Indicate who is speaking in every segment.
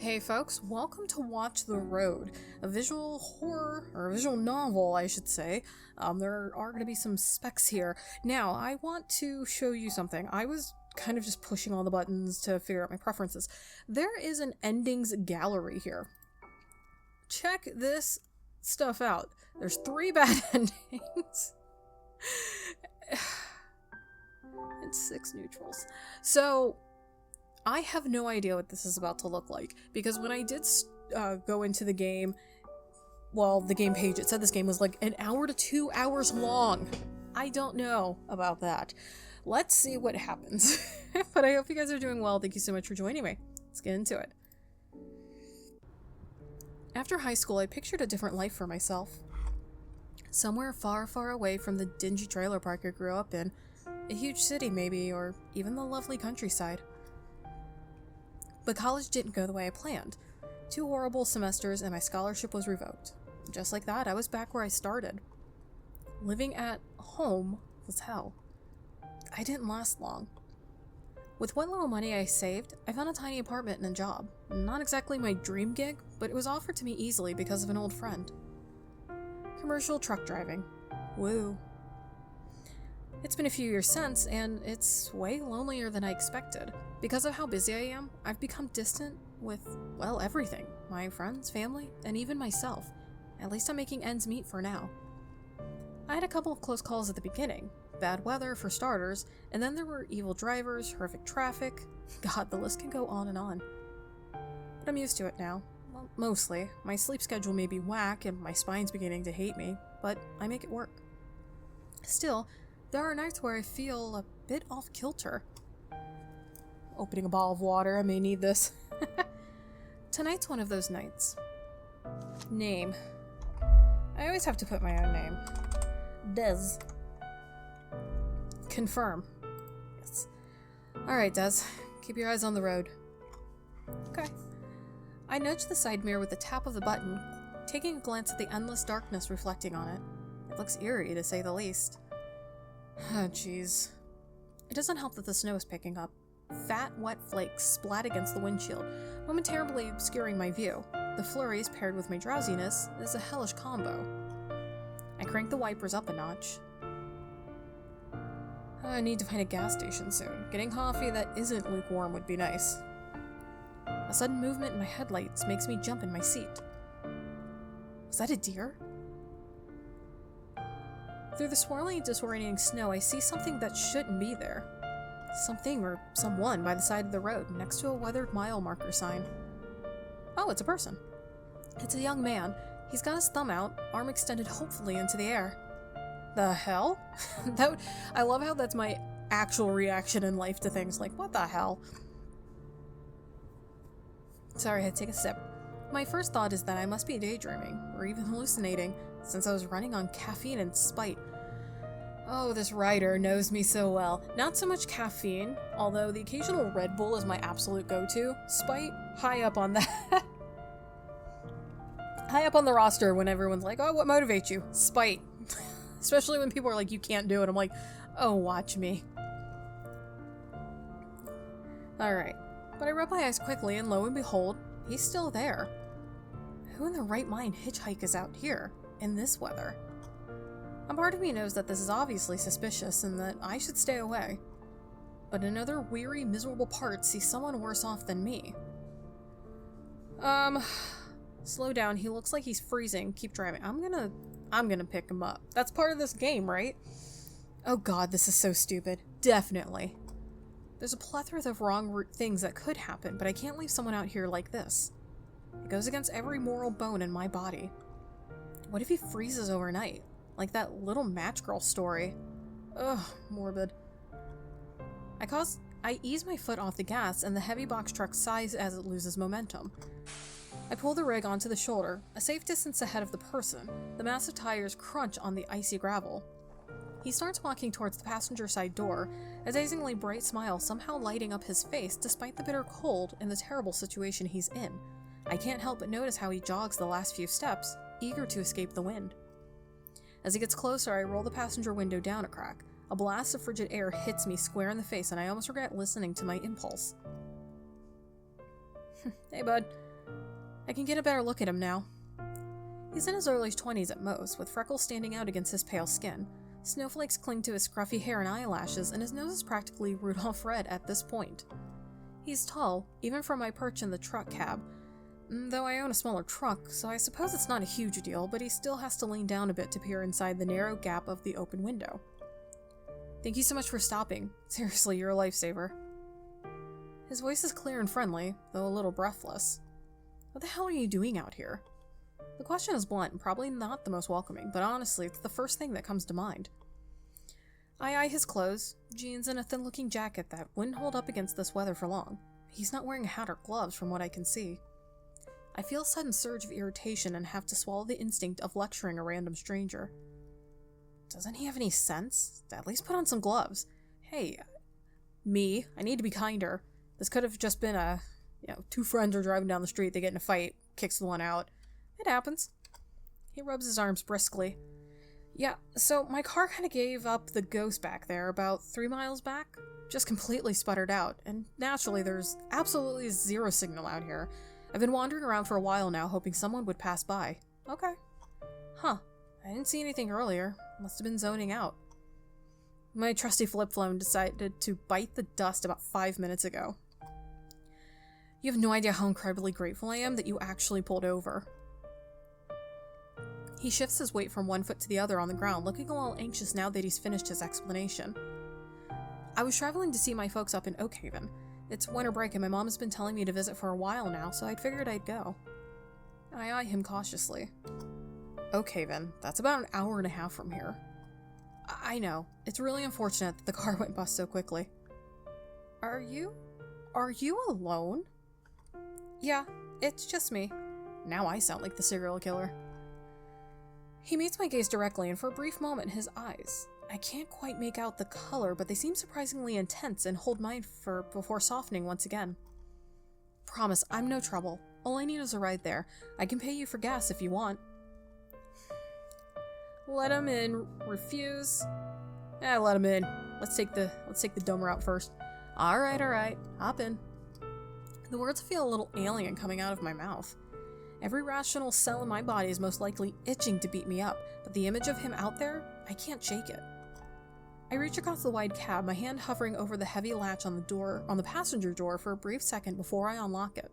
Speaker 1: Hey folks, welcome to Watch the Road, a visual horror, or a visual novel, I should say. There are going to be some specs here. Now, I want to show you something. I was kind of just pushing all the buttons to figure out my preferences. There is an endings gallery here. Check this stuff out. There's 3 bad endings. And 6 neutrals. So, I have no idea what this is about to look like, because when I did go into the game, well, the game page, it said this game was like 1 hour to 2 hours long. I don't know about that. Let's see what happens. But I hope you guys are doing well. Thank you so much for joining me. Let's get into it. After high school, I pictured a different life for myself. Somewhere far, far away from the dingy trailer park I grew up in. A huge city, maybe, or even the lovely countryside. But college didn't go the way I planned. 2 horrible semesters and my scholarship was revoked. Just like that, I was back where I started. Living at home was hell. I didn't last long. With what little money I saved, I found a tiny apartment and a job. Not exactly my dream gig, but it was offered to me easily because of an old friend. Commercial truck driving. Woo. It's been a few years since, and it's way lonelier than I expected. Because of how busy I am, I've become distant with, well, everything. My friends, family, and even myself. At least I'm making ends meet for now. I had a couple of close calls at the beginning. Bad weather, for starters, and then there were evil drivers, horrific traffic. God, the list can go on and on. But I'm used to it now. Well, mostly. My sleep schedule may be whack, and my spine's beginning to hate me, but I make it work. Still, there are nights where I feel a bit off-kilter. Opening a bottle of water, I may need this. Tonight's one of those nights. Name. I always have to put my own name. Des. Confirm. Yes. Alright, Des. Keep your eyes on the road. Okay. I nudge the side mirror with the tap of the button, taking a glance at the endless darkness reflecting on it. It looks eerie, to say the least. Oh, jeez. It doesn't help that the snow is picking up. Fat, wet flakes splat against the windshield, momentarily obscuring my view. The flurries, paired with my drowsiness, is a hellish combo. I crank the wipers up a notch. I need to find a gas station soon. Getting coffee that isn't lukewarm would be nice. A sudden movement in my headlights makes me jump in my seat. Was that a deer? Through the swirling, disorienting snow, I see something that shouldn't be there. Something or someone by the side of the road, next to a weathered mile marker sign. Oh, it's a person. It's a young man. He's got his thumb out, arm extended hopefully into the air. The hell? I love how that's my actual reaction in life to things, like, what the hell? Sorry, I had to take a sip. My first thought is that I must be daydreaming, or even hallucinating, since I was running on caffeine and spite. Oh, this writer knows me so well. Not so much caffeine, although the occasional Red Bull is my absolute go-to. Spite, high up on that. High up on the roster when everyone's like, oh, what motivates you? Spite. Especially when people are like, you can't do it. I'm like, oh, watch me. Alright. But I rub my eyes quickly, and lo and behold, he's still there. Who in their right mind hitchhikes out here, in this weather? A part of me knows that this is obviously suspicious and that I should stay away. But another weary, miserable part sees someone worse off than me. Slow down, he looks like he's freezing. Keep driving. I'm gonna pick him up. That's part of this game, right? Oh god, this is so stupid. Definitely. There's a plethora of wrong things that could happen, but I can't leave someone out here like this. It goes against every moral bone in my body. What if he freezes overnight? Like that little Match Girl story. Ugh, morbid. I ease my foot off the gas, and the heavy box truck sighs as it loses momentum. I pull the rig onto the shoulder, a safe distance ahead of the person. The massive tires crunch on the icy gravel. He starts walking towards the passenger side door, a dazingly bright smile somehow lighting up his face despite the bitter cold and the terrible situation he's in. I can't help but notice how he jogs the last few steps, eager to escape the wind. As he gets closer, I roll the passenger window down a crack. A blast of frigid air hits me square in the face, and I almost regret listening to my impulse. Hey, bud. I can get a better look at him now. He's in his early 20s at most, with freckles standing out against his pale skin. Snowflakes cling to his scruffy hair and eyelashes, and his nose is practically Rudolph red at this point. He's tall, even from my perch in the truck cab, though I own a smaller truck, so I suppose it's not a huge deal, but he still has to lean down a bit to peer inside the narrow gap of the open window. Thank you so much for stopping. Seriously, you're a lifesaver. His voice is clear and friendly, though a little breathless. What the hell are you doing out here? The question is blunt and probably not the most welcoming, but honestly, it's the first thing that comes to mind. I eye his clothes, jeans and a thin-looking jacket that wouldn't hold up against this weather for long. He's not wearing a hat or gloves from what I can see. I feel a sudden surge of irritation and have to swallow the instinct of lecturing a random stranger. Doesn't he have any sense? At least put on some gloves. Hey, me, I need to be kinder. This could have just been two friends are driving down the street, they get in a fight, kicks the one out. It happens. He rubs his arms briskly. Yeah, so my car kind of gave up the ghost back there, about 3 miles back. Just completely sputtered out, and naturally there's absolutely zero signal out here. I've been wandering around for a while now, hoping someone would pass by. Okay. Huh. I didn't see anything earlier. Must have been zoning out. My trusty flip phone decided to bite the dust about 5 minutes ago. You have no idea how incredibly grateful I am that you actually pulled over. He shifts his weight from one foot to the other on the ground, looking a little anxious now that he's finished his explanation. I was traveling to see my folks up in Oak Haven. It's winter break and my mom has been telling me to visit for a while now, so I'd figured I'd go. I eye him cautiously. Oak Haven, that's about an hour and a half from here. I know, it's really unfortunate that the car went bust so quickly. Are you alone? Yeah, it's just me. Now I sound like the serial killer. He meets my gaze directly, and for a brief moment his eyes, I can't quite make out the color, but they seem surprisingly intense and hold mine before softening once again. Promise, I'm no trouble. All I need is a ride there. I can pay you for gas if you want. Let him in. Refuse. Let him in. Let's take the dumb route first. Alright. Hop in. The words feel a little alien coming out of my mouth. Every rational cell in my body is most likely itching to beat me up, but the image of him out there, I can't shake it. I reach across the wide cab, my hand hovering over the heavy latch on the passenger door for a brief second before I unlock it.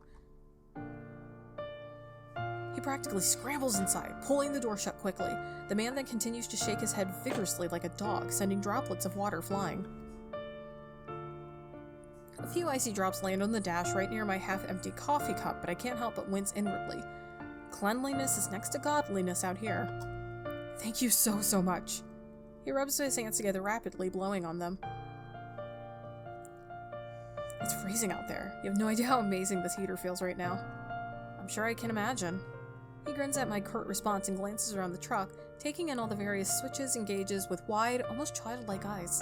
Speaker 1: He practically scrambles inside, pulling the door shut quickly. The man then continues to shake his head vigorously like a dog, sending droplets of water flying. A few icy drops land on the dash right near my half-empty coffee cup, but I can't help but wince inwardly. Cleanliness is next to godliness out here. Thank you so much. He rubs his hands together rapidly, blowing on them. It's freezing out there. You have no idea how amazing this heater feels right now. I'm sure I can imagine. He grins at my curt response and glances around the truck, taking in all the various switches and gauges with wide, almost childlike eyes.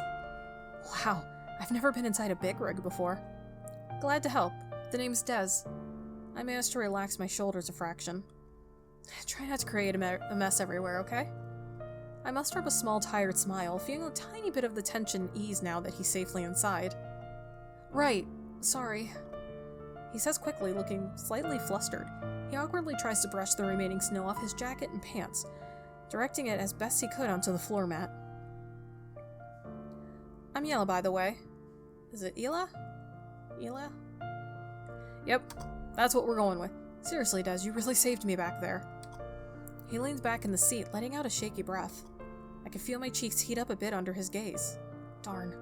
Speaker 1: Wow, I've never been inside a big rig before. Glad to help. The name's Des. I managed to relax my shoulders a fraction. Try not to create a mess everywhere, okay? I muster up a small, tired smile, feeling a tiny bit of the tension ease now that he's safely inside. Right. Sorry. He says quickly, looking slightly flustered. He awkwardly tries to brush the remaining snow off his jacket and pants, directing it as best he could onto the floor mat. I'm Yella, by the way. Is it Ela? Ela? Yep, that's what we're going with. Seriously, Des, you really saved me back there. He leans back in the seat, letting out a shaky breath. I can feel my cheeks heat up a bit under his gaze. Darn.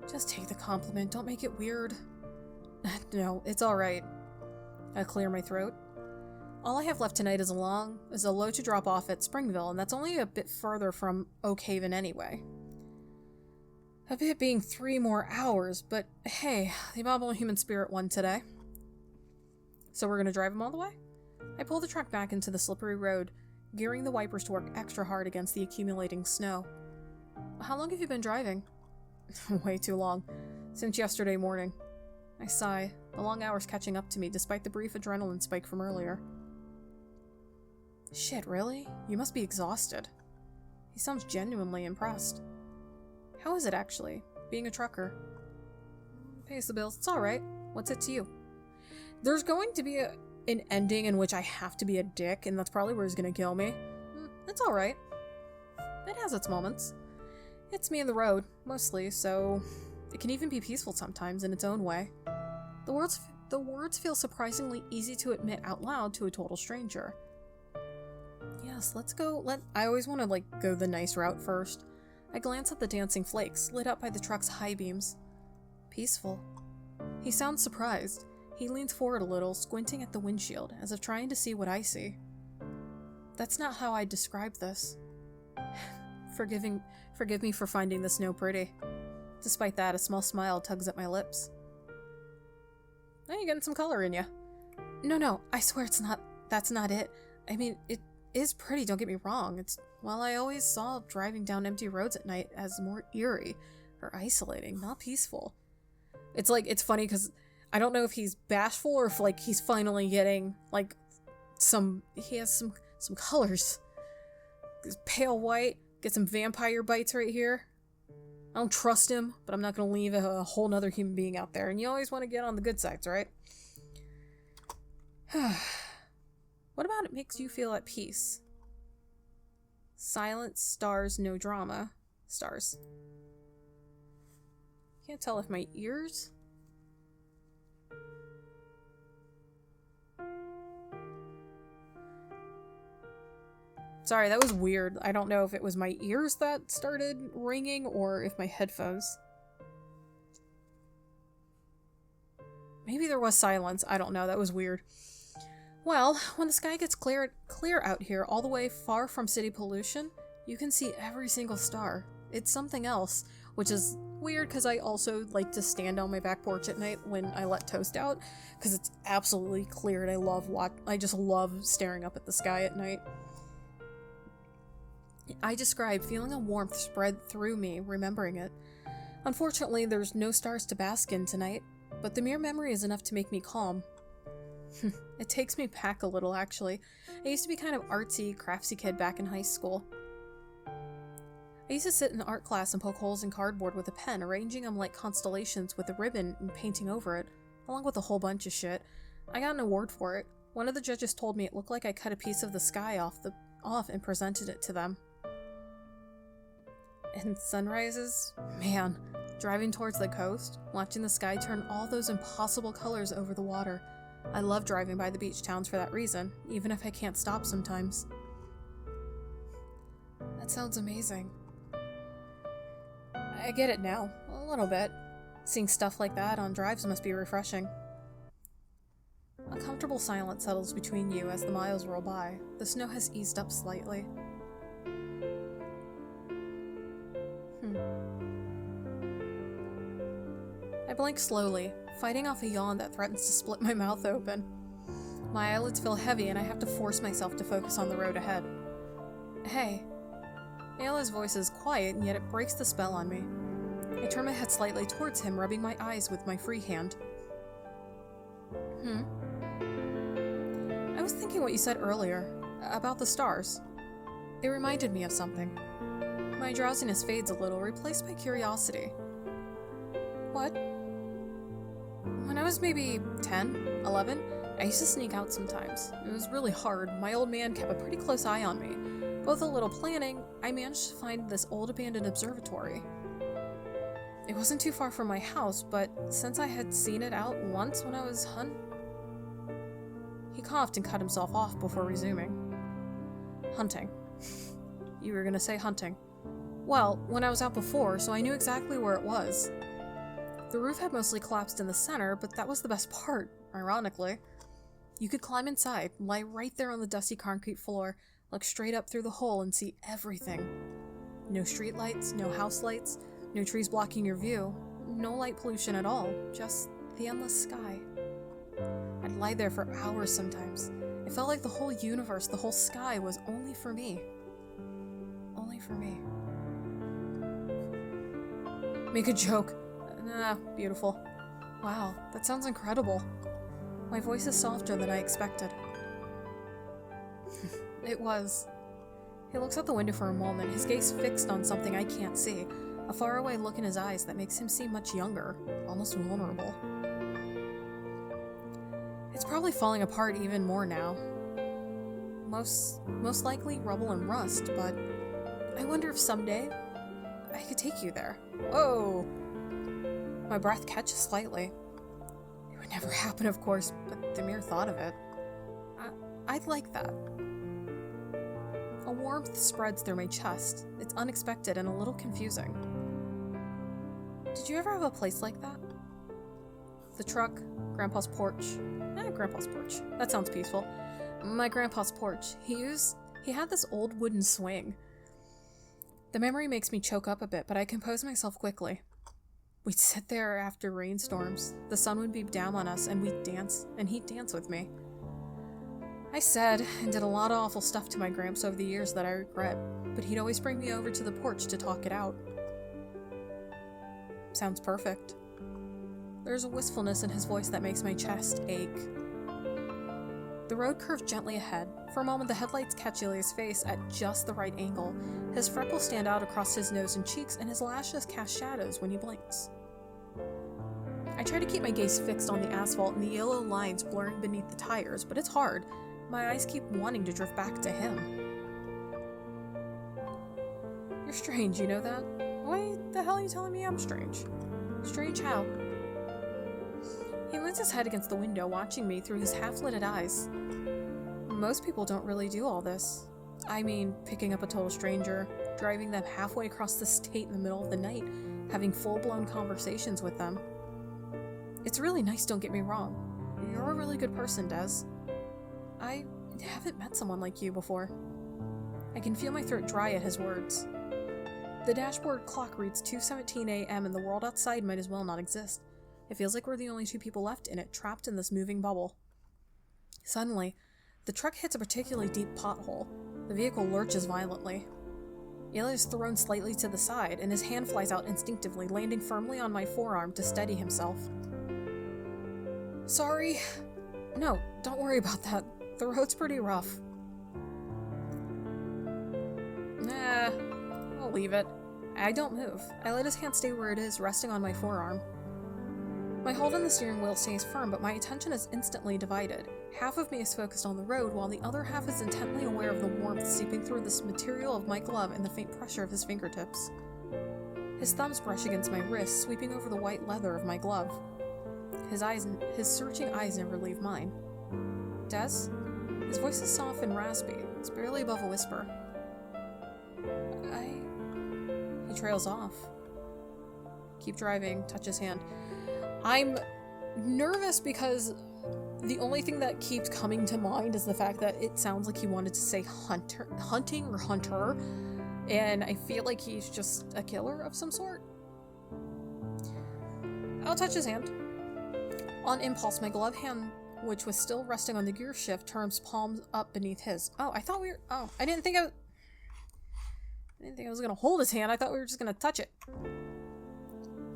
Speaker 1: Just take the compliment, don't make it weird. No, it's alright. I clear my throat. All I have left tonight is a load to drop off at Springville, and that's only a bit further from Oak Haven anyway. A bit being 3 more hours, but hey, the abominable human spirit won today. So we're gonna drive him all the way? I pull the truck back into the slippery road, gearing the wipers to work extra hard against the accumulating snow. How long have you been driving? Way too long. Since yesterday morning. I sigh, the long hours catching up to me despite the brief adrenaline spike from earlier. Shit, really? You must be exhausted. He sounds genuinely impressed. How is it actually, being a trucker? Pays the bills, it's alright. What's it to you? There's going to be an ending in which I have to be a dick, and that's probably where he's gonna kill me. It's alright. It has its moments. It's me and the road, mostly, so it can even be peaceful sometimes in its own way. The words feel surprisingly easy to admit out loud to a total stranger. Yes, let's go. I always want to, like, go the nice route first. I glance at the dancing flakes, lit up by the truck's high beams. Peaceful. He sounds surprised. He leans forward a little, squinting at the windshield, as if trying to see what I see. That's not how I'd describe this. Forgive me for finding the snow pretty. Despite that, a small smile tugs at my lips. Oh, you're getting some color in ya. No, I swear that's not it. I mean, it is pretty, don't get me wrong. I always saw driving down empty roads at night as more eerie or isolating, not peaceful. It's funny because I don't know if he's bashful or if, like, he's finally getting, like, he has some colors. He's pale white, get some vampire bites right here. I don't trust him, but I'm not going to leave a whole nother human being out there. And you always want to get on the good sides, right? What about it makes you feel at peace? Silence, stars, no drama. Stars. Can't tell if my ears... Sorry, that was weird. I don't know if it was my ears that started ringing or if my headphones. Maybe there was silence. I don't know. That was weird. Well, when the sky gets clear out here, all the way far from city pollution, you can see every single star. It's something else, which is weird because I also like to stand on my back porch at night when I let Toast out because it's absolutely clear and I just love staring up at the sky at night. I describe feeling a warmth spread through me, remembering it. Unfortunately, there's no stars to bask in tonight, but the mere memory is enough to make me calm. It takes me back a little, actually. I used to be kind of artsy, craftsy kid back in high school. I used to sit in art class and poke holes in cardboard with a pen, arranging them like constellations with a ribbon and painting over it, along with a whole bunch of shit. I got an award for it. One of the judges told me it looked like I cut a piece of the sky off and presented it to them. And sunrises? Man, driving towards the coast, watching the sky turn all those impossible colors over the water. I love driving by the beach towns for that reason, even if I can't stop sometimes. That sounds amazing. I get it now, a little bit. Seeing stuff like that on drives must be refreshing. A comfortable silence settles between you as the miles roll by. The snow has eased up slightly. I blink slowly, fighting off a yawn that threatens to split my mouth open. My eyelids feel heavy and I have to force myself to focus on the road ahead. Hey. Ayla's voice is quiet and yet it breaks the spell on me. I turn my head slightly towards him, rubbing my eyes with my free hand. I was thinking what you said earlier, about the stars. It reminded me of something. My drowsiness fades a little, replaced by curiosity. What? When I was maybe 10, 11, I used to sneak out sometimes. It was really hard. My old man kept a pretty close eye on me. With a little planning, I managed to find this old abandoned observatory. It wasn't too far from my house, but since I had seen it out once when I was He coughed and cut himself off before resuming. Hunting. You were gonna say hunting. Well, when I was out before, so I knew exactly where it was. The roof had mostly collapsed in the center, but that was the best part, ironically. You could climb inside, lie right there on the dusty concrete floor, look straight up through the hole and see everything. No street lights, no house lights, no trees blocking your view, no light pollution at all, just the endless sky. I'd lie there for hours sometimes. It felt like the whole universe, the whole sky was only for me. Only for me. Make a joke. Nah, beautiful. Wow, that sounds incredible. My voice is softer than I expected. It was. He looks out the window for a moment, his gaze fixed on something I can't see, a faraway look in his eyes that makes him seem much younger, almost vulnerable. It's probably falling apart even more now. Most likely rubble and rust, but I wonder if someday I could take you there. Whoa! My breath catches slightly. It would never happen, of course, but the mere thought of it. I'd like that. A warmth spreads through my chest. It's unexpected and a little confusing. Did you ever have a place like that? The truck, Grandpa's porch. Grandpa's porch. That sounds peaceful. My grandpa's porch. He had this old wooden swing. The memory makes me choke up a bit, but I compose myself quickly. We'd sit there after rainstorms. The sun would beat down on us, and we'd dance, and he'd dance with me. I said and did a lot of awful stuff to my gramps over the years that I regret, but he'd always bring me over to the porch to talk it out. Sounds perfect. There's a wistfulness in his voice that makes my chest ache. The road curved gently ahead. For a moment, the headlights catch Ilya's face at just the right angle. His freckles stand out across his nose and cheeks, and his lashes cast shadows when he blinks. I try to keep my gaze fixed on the asphalt and the yellow lines blurring beneath the tires, but it's hard. My eyes keep wanting to drift back to him. You're strange, you know that? Why the hell are you telling me I'm strange? Strange how? He leans his head against the window, watching me through his half-lidded eyes. Most people don't really do all this. I mean, picking up a total stranger, driving them halfway across the state in the middle of the night, having full-blown conversations with them. It's really nice, don't get me wrong. You're a really good person, Des. I haven't met someone like you before. I can feel my throat dry at his words. The dashboard clock reads 2:17 a.m. and the world outside might as well not exist. It feels like we're the only two people left in it, trapped in this moving bubble. Suddenly, the truck hits a particularly deep pothole. The vehicle lurches violently. Ilya is thrown slightly to the side, and his hand flies out instinctively, landing firmly on my forearm to steady himself. Sorry. No, don't worry about that. The road's pretty rough. Nah, I'll leave it. I don't move. I let his hand stay where it is, resting on my forearm. My hold on the steering wheel stays firm, but my attention is instantly divided. Half of me is focused on the road, while the other half is intently aware of the warmth seeping through this material of my glove and the faint pressure of his fingertips. His thumbs brush against my wrist, sweeping over the white leather of my glove. His searching eyes never leave mine. Des? His voice is soft and raspy. It's barely above a whisper. He trails off. Keep driving, touch his hand. I'm nervous because the only thing that keeps coming to mind is the fact that it sounds like he wanted to say hunting or hunter, and I feel like he's just a killer of some sort. I'll touch his hand. On impulse, my glove hand, which was still resting on the gear shift, turns palms up beneath his. I didn't think I was gonna hold his hand. I thought we were just gonna touch it.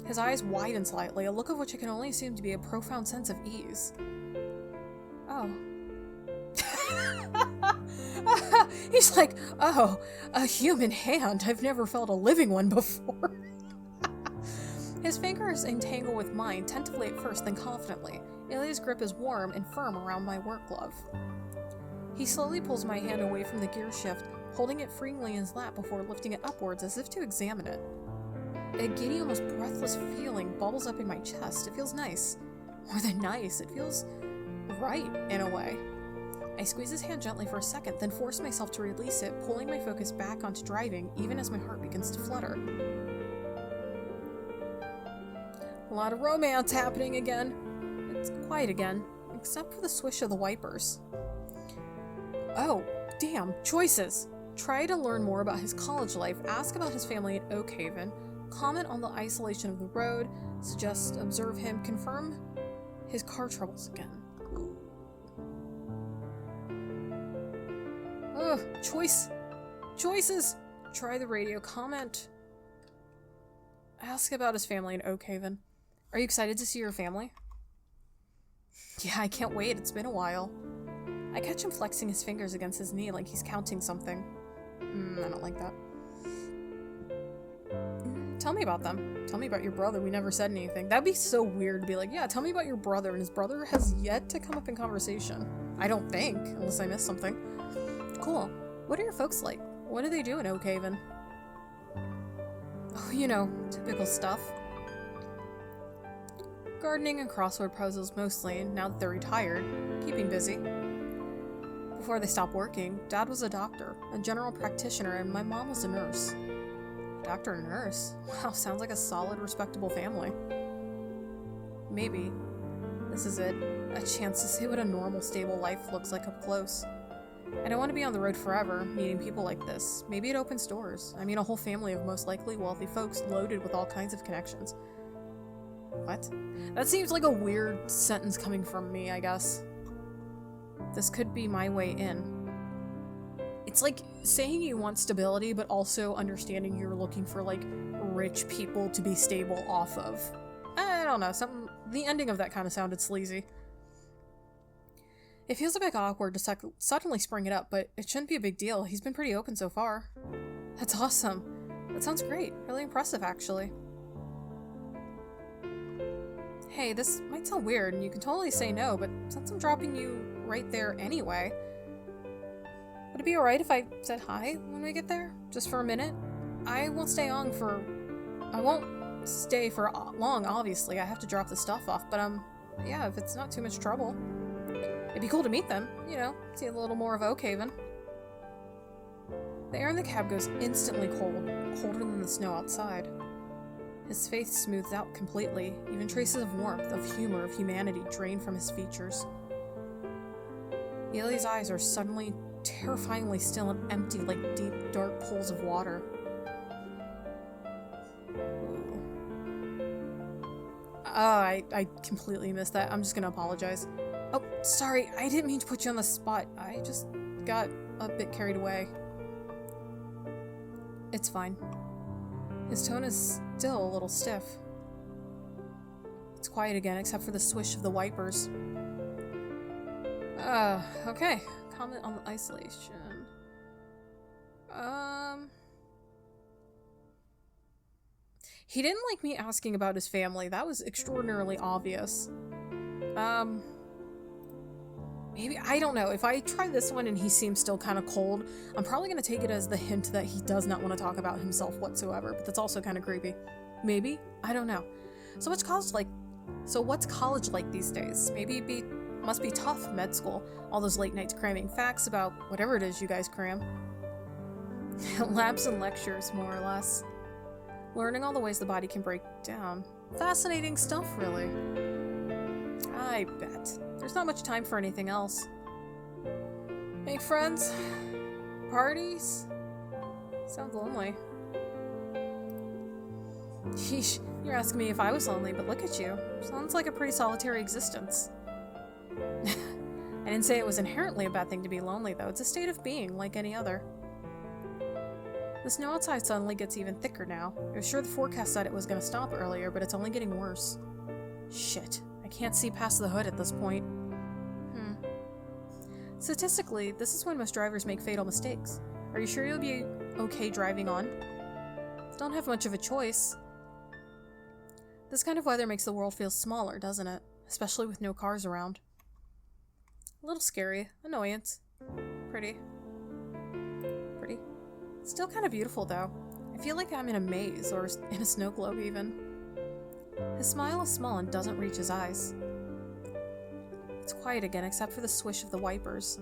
Speaker 1: His eyes widen slightly, a look of which I can only assume to be a profound sense of ease. Oh. He's like, oh, a human hand. I've never felt a living one before. His fingers entangle with mine, tentatively at first, then confidently. Ilya's grip is warm and firm around my work glove. He slowly pulls my hand away from the gear shift, holding it freely in his lap before lifting it upwards as if to examine it. A giddy, almost breathless feeling bubbles up in my chest. It feels nice. More than nice, it feels right, in a way. I squeeze his hand gently for a second, then force myself to release it, pulling my focus back onto driving, even as my heart begins to flutter. A lot of romance happening again. It's quiet again, except for the swish of the wipers. Oh, damn, choices! Try to learn more about his college life, ask about his family in Oak Haven, comment on the isolation of the road, suggest observe him, confirm his car troubles again. Ugh, choices! Try the radio, comment. Ask about his family in Oak Haven. Are you excited to see your family? Yeah, I can't wait, it's been a while. I catch him flexing his fingers against his knee like he's counting something. I don't like that. tell me about them. Tell me about your brother. We never said anything. That'd be so weird to be like, yeah, tell me about your brother, and his brother has yet to come up in conversation. I don't think, unless I missed something. Cool. What are your folks like? What do they do in Oak Haven? Oh, you know, typical stuff. Gardening and crossword puzzles mostly, now that they're retired, keeping busy. Before they stopped working, Dad was a doctor, a general practitioner, and my mom was a nurse. Doctor and nurse? Wow, sounds like a solid, respectable family. Maybe this is it. A chance to see what a normal, stable life looks like up close. I don't want to be on the road forever, meeting people like this. Maybe it opens doors. I mean, a whole family of most likely wealthy folks loaded with all kinds of connections. What? That seems like a weird sentence coming from me, I guess. This could be my way in. It's like saying you want stability, but also understanding you're looking for, like, rich people to be stable off of. I don't know, the ending of that kind of sounded sleazy. It feels a bit awkward to suddenly spring it up, but it shouldn't be a big deal. He's been pretty open so far. That's awesome. That sounds great. Really impressive, actually. Hey, this might sound weird, and you can totally say no, but since I'm dropping you right there anyway, would it be alright if I said hi when we get there? Just for a minute? I won't stay for long, obviously. I have to drop the stuff off, but yeah, if it's not too much trouble. It'd be cool to meet them, you know, see a little more of Oak Haven. The air in the cab goes instantly cold, colder than the snow outside. His face smooths out completely, even traces of warmth, of humor, of humanity drain from his features. Eli's eyes are suddenly terrifyingly still and empty like deep, dark pools of water. I completely missed that. I'm just gonna apologize. Oh, sorry, I didn't mean to put you on the spot. I just got a bit carried away. It's fine. His tone is still a little stiff. It's quiet again, except for the swish of the wipers. Okay. Comment on the isolation. He didn't like me asking about his family. That was extraordinarily obvious. Maybe, I don't know. If I try this one and he seems still kind of cold, I'm probably going to take it as the hint that he does not want to talk about himself whatsoever, but that's also kind of creepy. Maybe? I don't know. So what's college like these days? Maybe must be tough, med school. All those late nights cramming facts about whatever it is you guys cram. Labs and lectures, more or less. Learning all the ways the body can break down. Fascinating stuff, really. I bet. There's not much time for anything else. Make friends? Parties? Sounds lonely. Sheesh, you're asking me if I was lonely, but look at you. Sounds like a pretty solitary existence. I didn't say it was inherently a bad thing to be lonely, though. It's a state of being, like any other. The snow outside suddenly gets even thicker now. I was sure the forecast said it was going to stop earlier, but it's only getting worse. Shit. I can't see past the hood at this point. Statistically, this is when most drivers make fatal mistakes. Are you sure you'll be okay driving on? Don't have much of a choice. This kind of weather makes the world feel smaller, doesn't it? Especially with no cars around. A little scary. Annoyance. Pretty. Pretty. Still kind of beautiful, though. I feel like I'm in a maze, or in a snow globe, even. His smile is small and doesn't reach his eyes. It's quiet again, except for the swish of the wipers.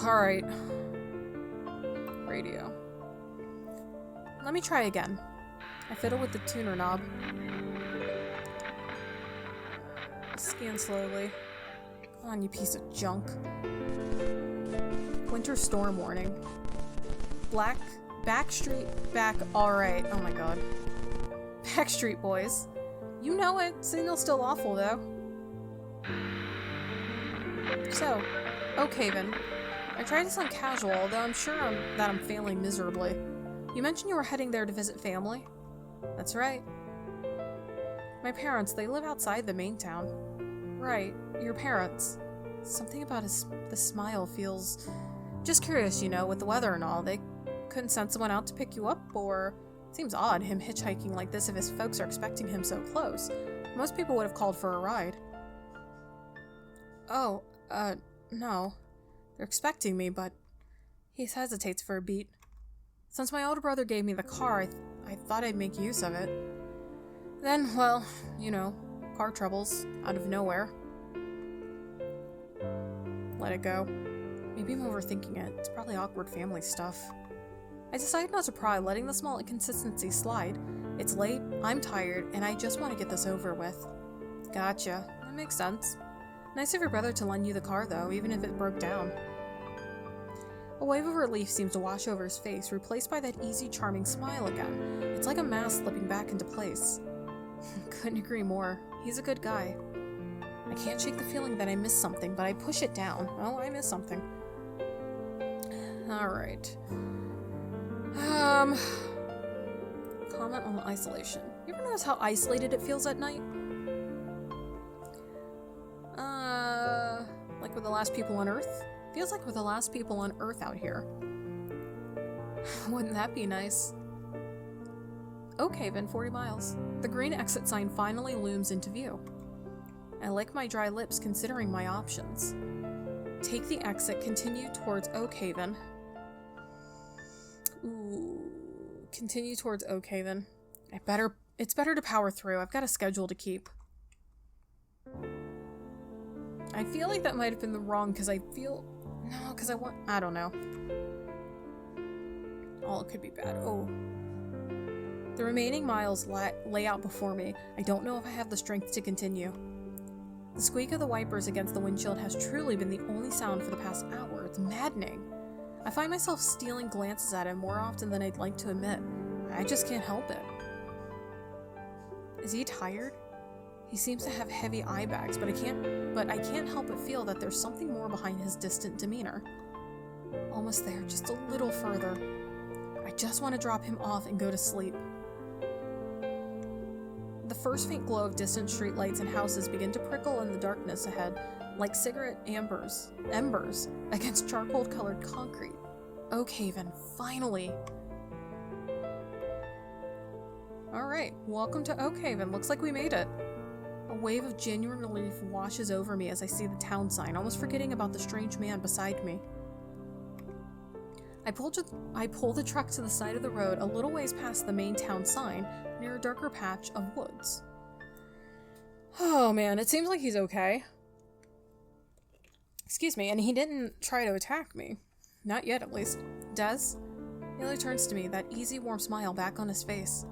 Speaker 1: Alright. Radio. Let me try again. I fiddle with the tuner knob. Scan slowly. Come on, you piece of junk. Winter storm warning. Backstreet back, alright. Oh my god. Backstreet Boys. You know it. Signal's still awful, though. So, Oak Haven. I tried to sound casual, although I'm sure that I'm failing miserably. You mentioned you were heading there to visit family? That's right. My parents, they live outside the main town. Right, your parents. Something about the smile feels... Just curious, you know, with the weather and all. They couldn't send someone out to pick you up, or Seems odd, him hitchhiking like this if his folks are expecting him so close. Most people would have called for a ride. Oh, no. They're expecting me, but he hesitates for a beat. Since my older brother gave me the car, I thought I'd make use of it. Then, well, you know, car troubles out of nowhere. Let it go. Maybe I'm overthinking it. It's probably awkward family stuff. I decided not to pry, letting the small inconsistency slide. It's late, I'm tired, and I just want to get this over with. Gotcha. That makes sense. Nice of your brother to lend you the car, though, even if it broke down. A wave of relief seems to wash over his face, replaced by that easy, charming smile again. It's like a mask slipping back into place. Couldn't agree more. He's a good guy. I can't shake the feeling that I missed something, but I push it down. Oh, I missed something. Alright. Comment on the isolation. You ever notice how isolated it feels at night? Like we're the last people on Earth? Feels like we're the last people on Earth out here. Wouldn't that be nice? Oakhaven, 40 miles. The green exit sign finally looms into view. I lick my dry lips considering my options. Take the exit, continue towards Oakhaven. Ooh, continue towards Oakhaven. It's better to power through. I've got a schedule to keep. I feel like that might have been the wrong, because I don't know. Oh, it could be bad. Oh. The remaining miles lay out before me. I don't know if I have the strength to continue. The squeak of the wipers against the windshield has truly been the only sound for the past hour. It's maddening. I find myself stealing glances at him more often than I'd like to admit. I just can't help it. Is he tired? He seems to have heavy eye bags, but I can't help but feel that there's something more behind his distant demeanor. Almost there, just a little further. I just want to drop him off and go to sleep. The first faint glow of distant streetlights and houses begin to prickle in the darkness ahead, like cigarette embers against charcoal-colored concrete. Oakhaven, finally! Alright, welcome to Oakhaven. Looks like we made it. A wave of genuine relief washes over me as I see the town sign, almost forgetting about the strange man beside me. I pull the truck to the side of the road a little ways past the main town sign, near a darker patch of woods. Oh man, it seems like he's okay. Excuse me, and he didn't try to attack me. Not yet, at least. Des? Nearly turns to me, that easy, warm smile back on his face.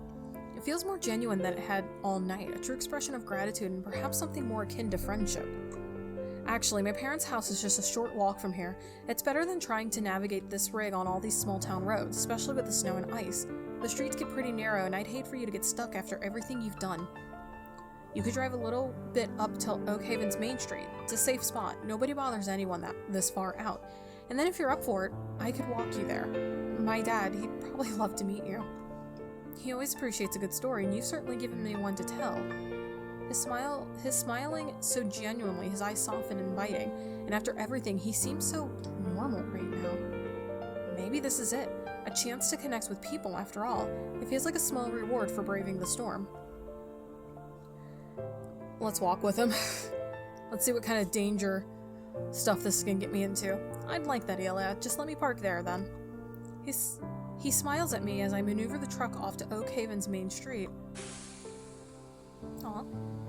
Speaker 1: It feels more genuine than it had all night, a true expression of gratitude and perhaps something more akin to friendship. Actually, my parents' house is just a short walk from here. It's better than trying to navigate this rig on all these small town roads, especially with the snow and ice. The streets get pretty narrow, and I'd hate for you to get stuck after everything you've done. You could drive a little bit up to Oakhaven's main street. It's a safe spot. Nobody bothers anyone this far out. And then if you're up for it, I could walk you there. My dad, he'd probably love to meet you. He always appreciates a good story, and you've certainly given me one to tell. His smiling so genuinely, his eyes soften and inviting, and after everything, he seems so normal right now. Maybe this is it. A chance to connect with people, after all. It feels like a small reward for braving the storm. Let's walk with him. Let's see what kind of danger stuff this can get me into. I'd like that, Elia. Just let me park there, then. He smiles at me as I maneuver the truck off to Oakhaven's main street. Aw.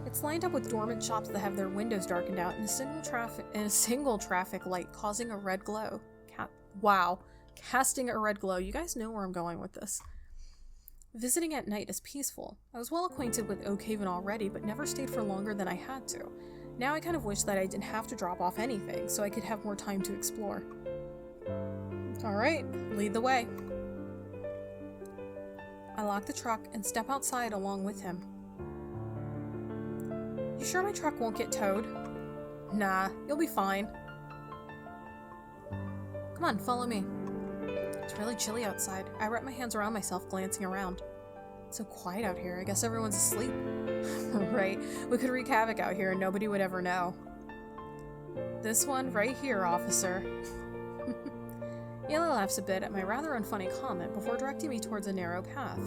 Speaker 1: It's lined up with dormant shops that have their windows darkened out and a single traffic light causing a red glow. Wow. Casting a red glow. You guys know where I'm going with this. Visiting at night is peaceful. I was well acquainted with Oakhaven already, but never stayed for longer than I had to. Now I kind of wish that I didn't have to drop off anything, so I could have more time to explore. Alright, lead the way. I lock the truck and step outside along with him. You sure my truck won't get towed? Nah, you'll be fine. Come on, follow me. It's really chilly outside. I wrap my hands around myself, glancing around. It's so quiet out here. I guess everyone's asleep. Right, we could wreak havoc out here and nobody would ever know. This one right here, officer. Yella laughs a bit at my rather unfunny comment before directing me towards a narrow path.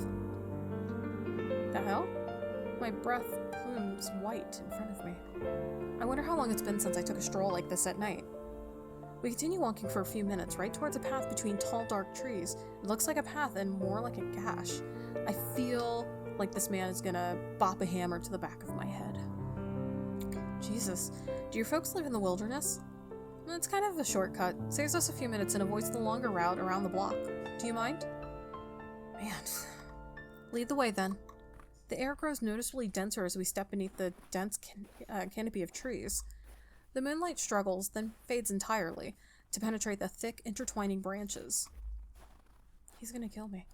Speaker 1: The hell? My breath plumes white in front of me. I wonder how long it's been since I took a stroll like this at night. We continue walking for a few minutes, right towards a path between tall, dark trees. It looks like a path and more like a gash. I feel like this man is gonna bop a hammer to the back of my head. Jesus, do your folks live in the wilderness? It's kind of a shortcut. Saves us a few minutes and avoids the longer route around the block. Do you mind? Man. Lead the way then. The air grows noticeably denser as we step beneath the dense canopy of trees. The moonlight struggles, then fades entirely, to penetrate the thick, intertwining branches. He's gonna kill me.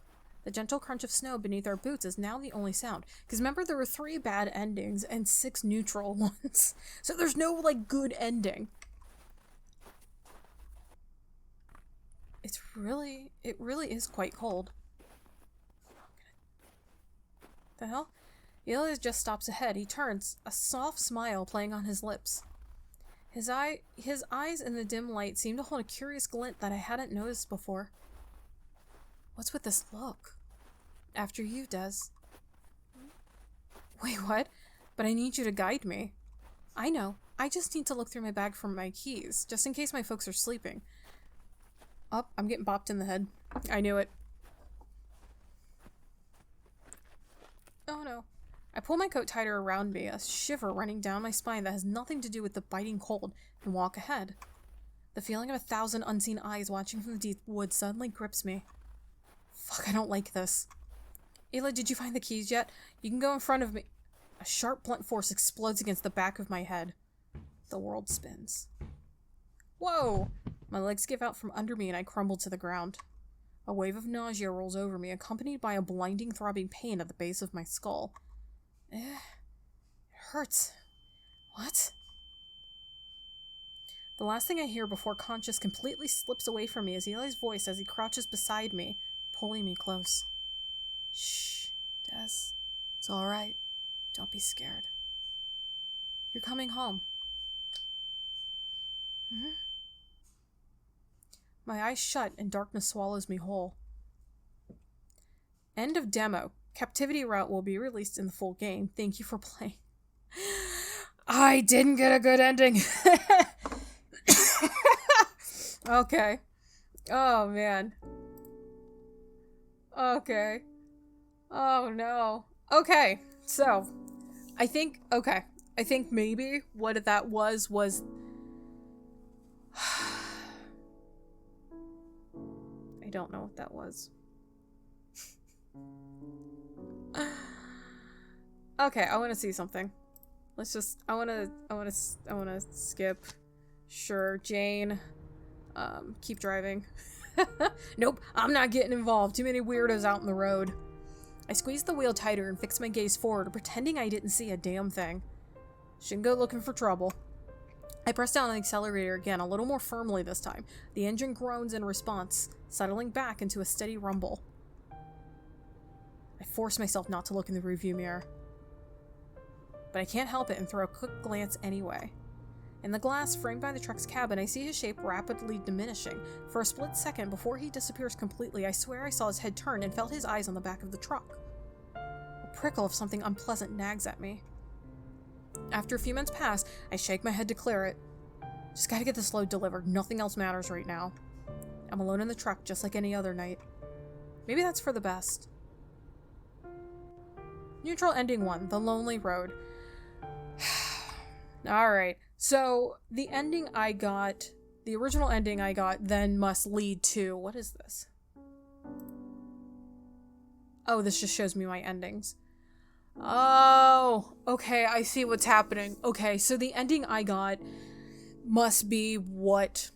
Speaker 1: The gentle crunch of snow beneath our boots is now the only sound. Because remember, there were 3 bad endings and 6 neutral ones. So there's no, like, good ending. It really is quite cold. The hell? Elias just stops ahead. He turns, a soft smile playing on his lips. His eyes in the dim light seem to hold a curious glint that I hadn't noticed before. What's with this look? After you, Des. Wait, what? But I need you to guide me. I know. I just need to look through my bag for my keys, just in case my folks are sleeping. Oh, I'm getting bopped in the head. I knew it. Oh no. I pull my coat tighter around me, a shiver running down my spine that has nothing to do with the biting cold, and walk ahead. The feeling of 1,000 unseen eyes watching from the deep woods suddenly grips me. Fuck, I don't like this. Ayla, did you find the keys yet? You can go in front of me. A sharp, blunt force explodes against the back of my head. The world spins. Whoa! My legs give out from under me and I crumble to the ground. A wave of nausea rolls over me, accompanied by a blinding, throbbing pain at the base of my skull. It hurts. What? The last thing I hear before conscious completely slips away from me is Eli's voice as he crouches beside me, pulling me close. Shh, Des. It's alright. Don't be scared. You're coming home. Mm-hmm. My eyes shut and darkness swallows me whole. End of demo. Captivity route will be released in the full game. Thank you for playing. I didn't get a good ending. Okay. Oh, man. Okay. Oh, no. Okay. So, I think maybe what that was I don't know what that was. Okay, I want to see something. I want to skip. Sure, Jane. Keep driving. Nope, I'm not getting involved. Too many weirdos out in the road. I squeeze the wheel tighter and fix my gaze forward, pretending I didn't see a damn thing. Shouldn't go looking for trouble. I press down on the accelerator again, a little more firmly this time. The engine groans in response, settling back into a steady rumble. I force myself not to look in the rearview mirror. But I can't help it and throw a quick glance anyway. In the glass framed by the truck's cabin, I see his shape rapidly diminishing. For a split second before he disappears completely, I swear I saw his head turn and felt his eyes on the back of the truck. A prickle of something unpleasant nags at me. After a few minutes pass, I shake my head to clear it. Just gotta get this load delivered. Nothing else matters right now. I'm alone in the truck just like any other night. Maybe that's for the best. Neutral ending 1, The Lonely Road. Alright, so the ending I got, the original ending I got then must lead to, what is this? Oh, this just shows me my endings. Oh, okay, I see what's happening. Okay, so the ending I got must be what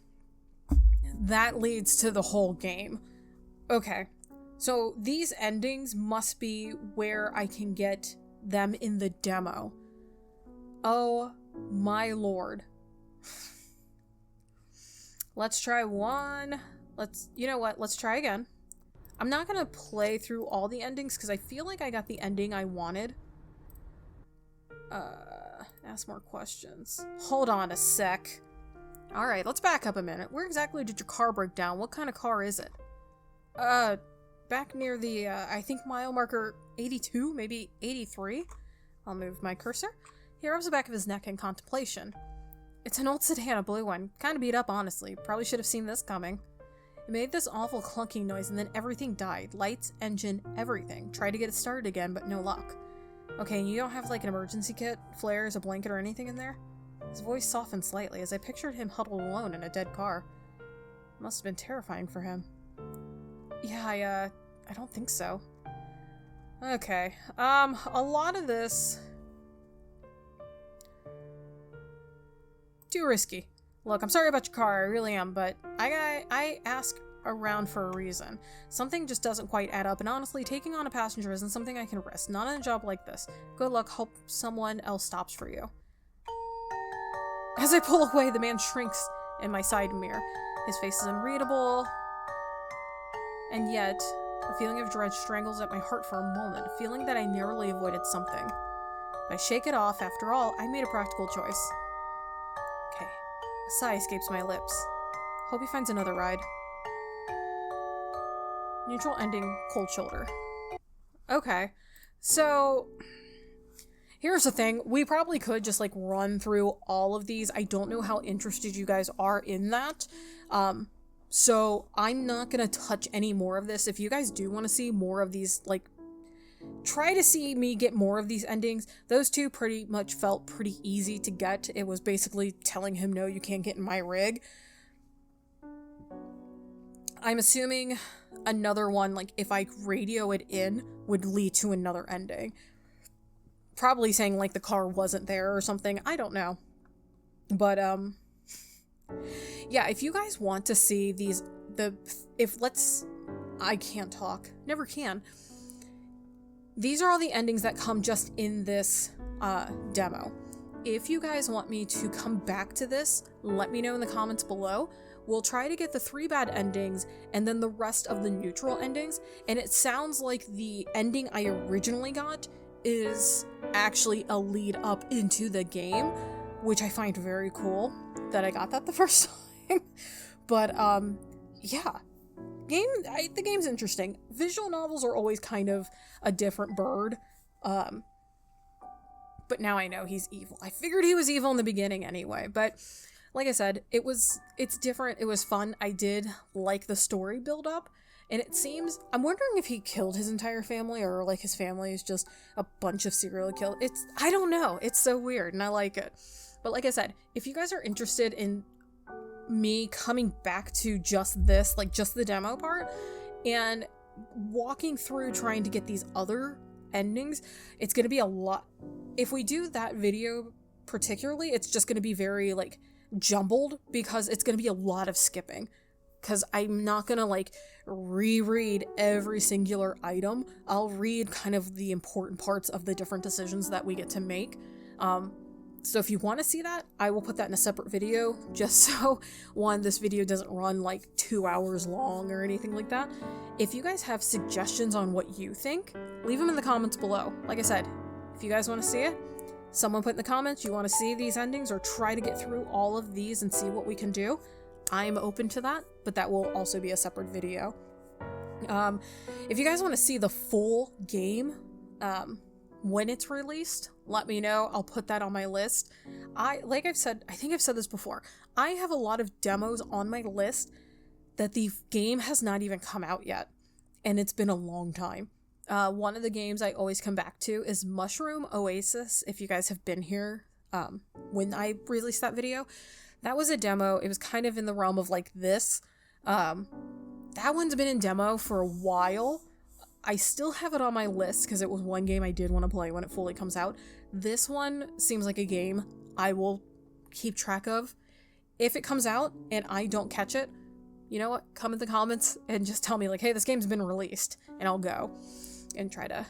Speaker 1: that leads to the whole game. Okay, so these endings must be where I can get them in the demo. Oh my lord. Let's try one. You know what? Let's try again. I'm not gonna play through all the endings because I feel like I got the ending I wanted. Ask more questions. Hold on a sec. Alright, let's back up a minute. Where exactly did your car break down? What kind of car is it? back near the, I think mile marker 82, maybe 83. I'll move my cursor. He rubs the back of his neck in contemplation. It's an old sedan, a blue one. Kinda beat up, honestly. Probably should have seen this coming. It made this awful clunking noise and then everything died. Lights, engine, everything. Tried to get it started again, but no luck. Okay, and you don't have like an emergency kit, flares, a blanket, or anything in there? His voice softened slightly as I pictured him huddled alone in a dead car. It must have been terrifying for him. Yeah, I don't think so. Okay, a lot of this... too risky. Look, I'm sorry about your car, I really am, but I ask around for a reason. Something just doesn't quite add up, and honestly, taking on a passenger isn't something I can risk. Not in a job like this. Good luck, hope someone else stops for you. As I pull away, the man shrinks in my side mirror. His face is unreadable, and yet, a feeling of dread strangles at my heart for a moment, a feeling that I narrowly avoided something. I shake it off. After all, I made a practical choice. Okay. A sigh escapes my lips. Hope he finds another ride. Neutral ending, cold shoulder. Okay. So, here's the thing. We probably could just, like, run through all of these. I don't know how interested you guys are in that. So I'm not gonna touch any more of this. If you guys do want to see more of these, like, try to see me get more of these endings. Those two pretty much felt pretty easy to get. It was basically telling him, no, you can't get in my rig. I'm assuming another one, like, if I radio it in, would lead to another ending. Probably saying, like, the car wasn't there or something. I don't know. But, yeah, if you guys want to see these, I can't talk. Never can. These are all the endings that come just in this, demo. If you guys want me to come back to this, let me know in the comments below. We'll try to get the 3 bad endings and then the rest of the neutral endings. And it sounds like the ending I originally got is actually a lead up into the game, which I find very cool that I got that the first time. But, yeah. The game's interesting. Visual novels are always kind of a different bird. But now I know he's evil. I figured he was evil in the beginning anyway, but like I said, it's different. It was fun. I did like the story build up, and it seems, I'm wondering if he killed his entire family, or like his family is just a bunch of serial killers. I don't know. It's so weird, and I like it. But like I said, if you guys are interested in me coming back to just this, like just the demo part, and walking through trying to get these other endings, it's going to be a lot. If we do that video particularly, it's just going to be very, like, jumbled, because it's going to be a lot of skipping, because I'm not going to, like, reread every singular item. I'll read kind of the important parts of the different decisions that we get to make. So if you want to see that, I will put that in a separate video, just so, one, this video doesn't run like 2 hours long or anything like that. If you guys have suggestions on what you think, leave them in the comments below. Like I said, if you guys want to see it, someone put in the comments you want to see these endings or try to get through all of these and see what we can do. I'm open to that, but that will also be a separate video. If you guys want to see the full game, when it's released, let me know. I'll put that on my list. Like I've said, I think I've said this before, I have a lot of demos on my list that the game has not even come out yet, and it's been a long time. One of the games I always come back to is Mushroom Oasis. If you guys have been here when I released that video, that was a demo. It was kind of in the realm of like this. That one's been in demo for a while. I still have it on my list because it was one game I did want to play when it fully comes out. This one seems like a game I will keep track of. If it comes out and I don't catch it, you know what? Come in the comments and just tell me, like, hey, this game's been released, and I'll go and try to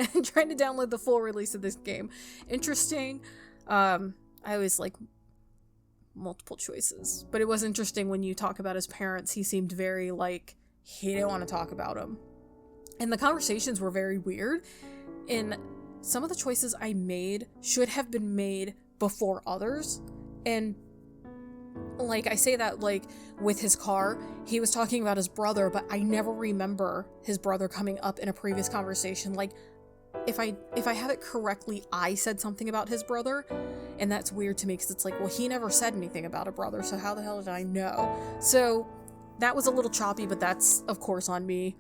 Speaker 1: download the full release of this game. Interesting. I always like multiple choices, but it was interesting when you talk about his parents. He seemed very like he didn't want to talk about him. And the conversations were very weird, and some of the choices I made should have been made before others. And like, I say that, like, with his car, he was talking about his brother, but I never remember his brother coming up in a previous conversation. Like, if I have it correctly, I said something about his brother, and that's weird to me, because it's like, well, he never said anything about a brother, so how the hell did I know? So, that was a little choppy, but that's, of course, on me.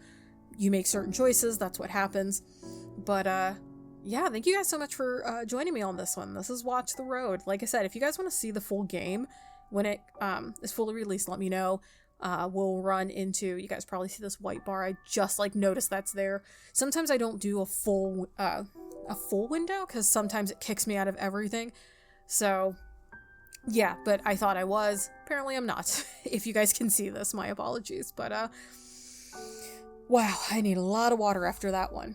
Speaker 1: You make certain choices, that's what happens. But, yeah, thank you guys so much for joining me on this one. This is Watch the Road. Like I said, if you guys want to see the full game, when it is fully released, let me know. We'll run into, you guys probably see this white bar. I just, like, noticed that's there. Sometimes I don't do a full window, because sometimes it kicks me out of everything. So, yeah, but I thought I was. Apparently I'm not. If you guys can see this, my apologies. But, wow, I need a lot of water after that one.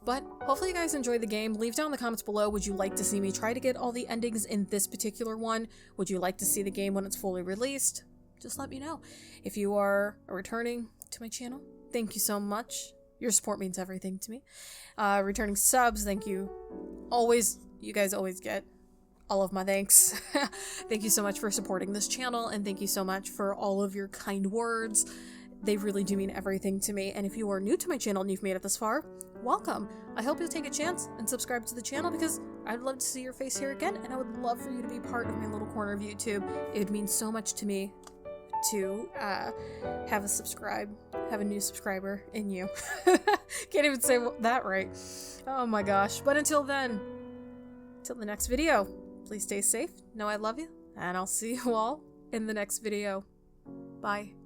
Speaker 1: But hopefully you guys enjoyed the game. Leave down in the comments below, would you like to see me try to get all the endings in this particular one? Would you like to see the game when it's fully released? Just let me know. If you are returning to my channel, thank you so much. Your support means everything to me. Returning subs, thank you. Always, you guys always get all of my thanks. Thank you so much for supporting this channel, and thank you so much for all of your kind words. They really do mean everything to me. And if you are new to my channel and you've made it this far, welcome. I hope you'll take a chance and subscribe to the channel, because I'd love to see your face here again, and I would love for you to be part of my little corner of YouTube. It would mean so much to me to have a new subscriber in you. Can't even say that right. Oh my gosh. But until then, till the next video, please stay safe, know I love you, and I'll see you all in the next video. Bye.